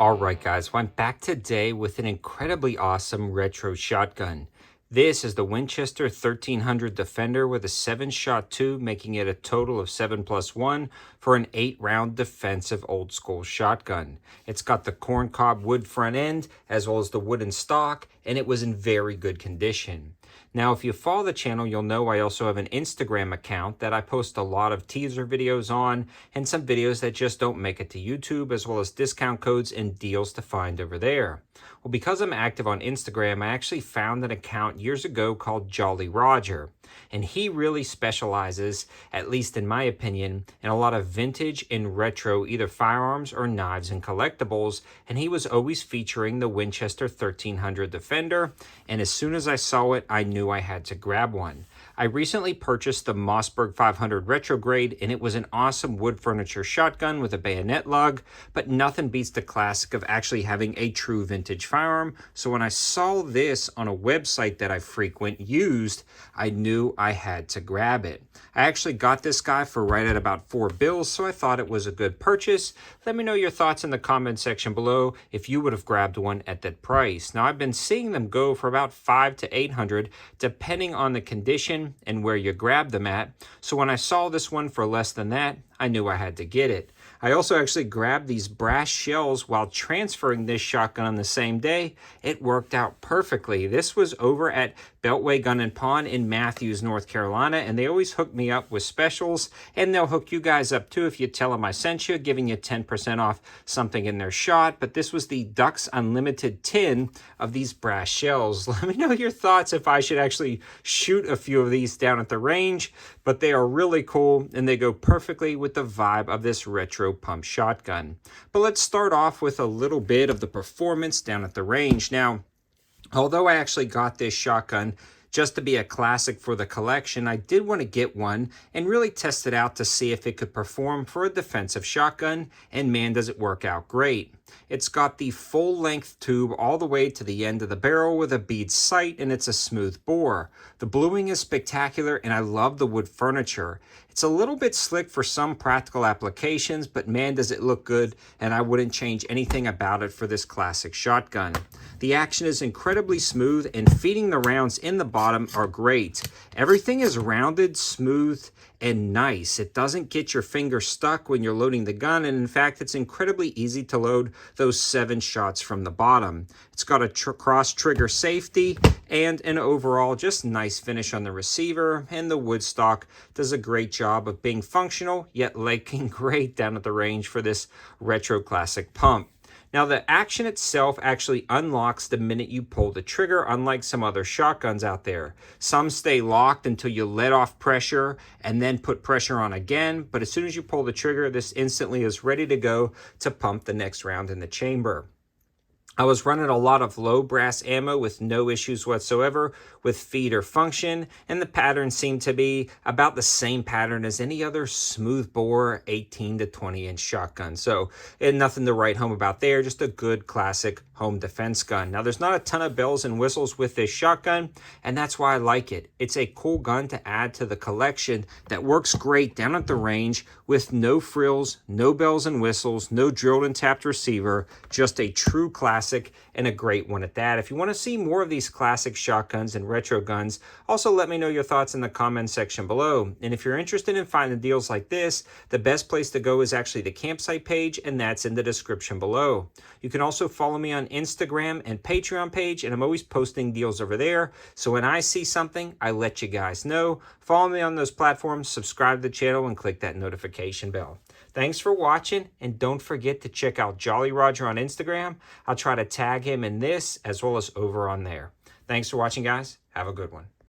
All right, guys, well, I'm back today with an incredibly awesome retro shotgun. This is the Winchester 1300 Defender with a 7-shot tube, making it a total of 7+1 for an 8-round defensive old-school shotgun. It's got the corncob wood front end as well as the wooden stock, and it was in very good condition. Now, if you follow the channel, you'll know I also have an Instagram account that I post a lot of teaser videos on and some videos that just don't make it to YouTube, as well as discount codes and deals to find over there. Well, because I'm active on Instagram, I actually found an account years ago called Jolly Roger. And he really specializes, at least in my opinion, in a lot of vintage and retro either firearms or knives and collectibles. And he was always featuring the Winchester 1300 Defender. And as soon as I saw it, I knew I had to grab one. I recently purchased the Mossberg 500 Retrograde, and it was an awesome wood furniture shotgun with a bayonet lug, but nothing beats the classic of actually having a true vintage firearm. So when I saw this on a website that I frequent used, I knew I had to grab it. I actually got this guy for right at about $4, so I thought it was a good purchase. Let me know your thoughts in the comment section below if you would have grabbed one at that price. Now, I've been seeing them go for about $500 to $800, depending on the condition and where you grab them at. So when I saw this one for less than that, I knew I had to get it. I also actually grabbed these brass shells while transferring this shotgun on the same day. It worked out perfectly. This was over at Beltway Gun and Pawn in Matthews, North Carolina, and they always hook me up with specials, and they'll hook you guys up too if you tell them I sent you, giving you 10% off something in their shot. But this was the Ducks Unlimited tin of these brass shells. Let me know your thoughts if I should actually shoot a few of these down at the range, but they are really cool and they go perfectly with the vibe of this retro pump shotgun. But let's start off with a little bit of the performance down at the range. Now, although I actually got this shotgun just to be a classic for the collection, I did want to get one and really test it out to see if it could perform for a defensive shotgun, and man, does it work out great. It's got the full-length tube all the way to the end of the barrel with a bead sight, and it's a smooth bore. The bluing is spectacular, and I love the wood furniture. It's a little bit slick for some practical applications, but man, does it look good, and I wouldn't change anything about it for this classic shotgun. The action is incredibly smooth, and feeding the rounds in the bottom are great. Everything is rounded, smooth, and nice. It doesn't get your finger stuck when you're loading the gun, and in fact, it's incredibly easy to load those 7 shots from the bottom. It's got a cross trigger safety and an overall just nice finish on the receiver, and the wood stock does a great job of being functional yet looking great down at the range for this retro classic pump. Now, the action itself actually unlocks the minute you pull the trigger, unlike some other shotguns out there. Some stay locked until you let off pressure and then put pressure on again, but as soon as you pull the trigger, this instantly is ready to go to pump the next round in the chamber. I was running a lot of low brass ammo with no issues whatsoever with feed or function, and the pattern seemed to be about the same pattern as any other smooth bore 18 to 20 inch shotgun. So nothing to write home about there, just a good classic home defense gun. Now, there's not a ton of bells and whistles with this shotgun, and that's why I like it. It's a cool gun to add to the collection that works great down at the range with no frills, no bells and whistles, no drilled and tapped receiver, just a true classic and a great one at that. If you want to see more of these classic shotguns and retro guns, also let me know your thoughts in the comment section below. And if you're interested in finding deals like this, the best place to go is actually the campsite page, and that's in the description below. You can also follow me on Instagram and Patreon page, and I'm always posting deals over there. So when I see something, I let you guys know. Follow me on those platforms, subscribe to the channel, and click that notification bell. Thanks for watching, and don't forget to check out Jolly Roger on Instagram. I'll try to tag him in this as well as over on there. Thanks for watching, guys. Have a good one.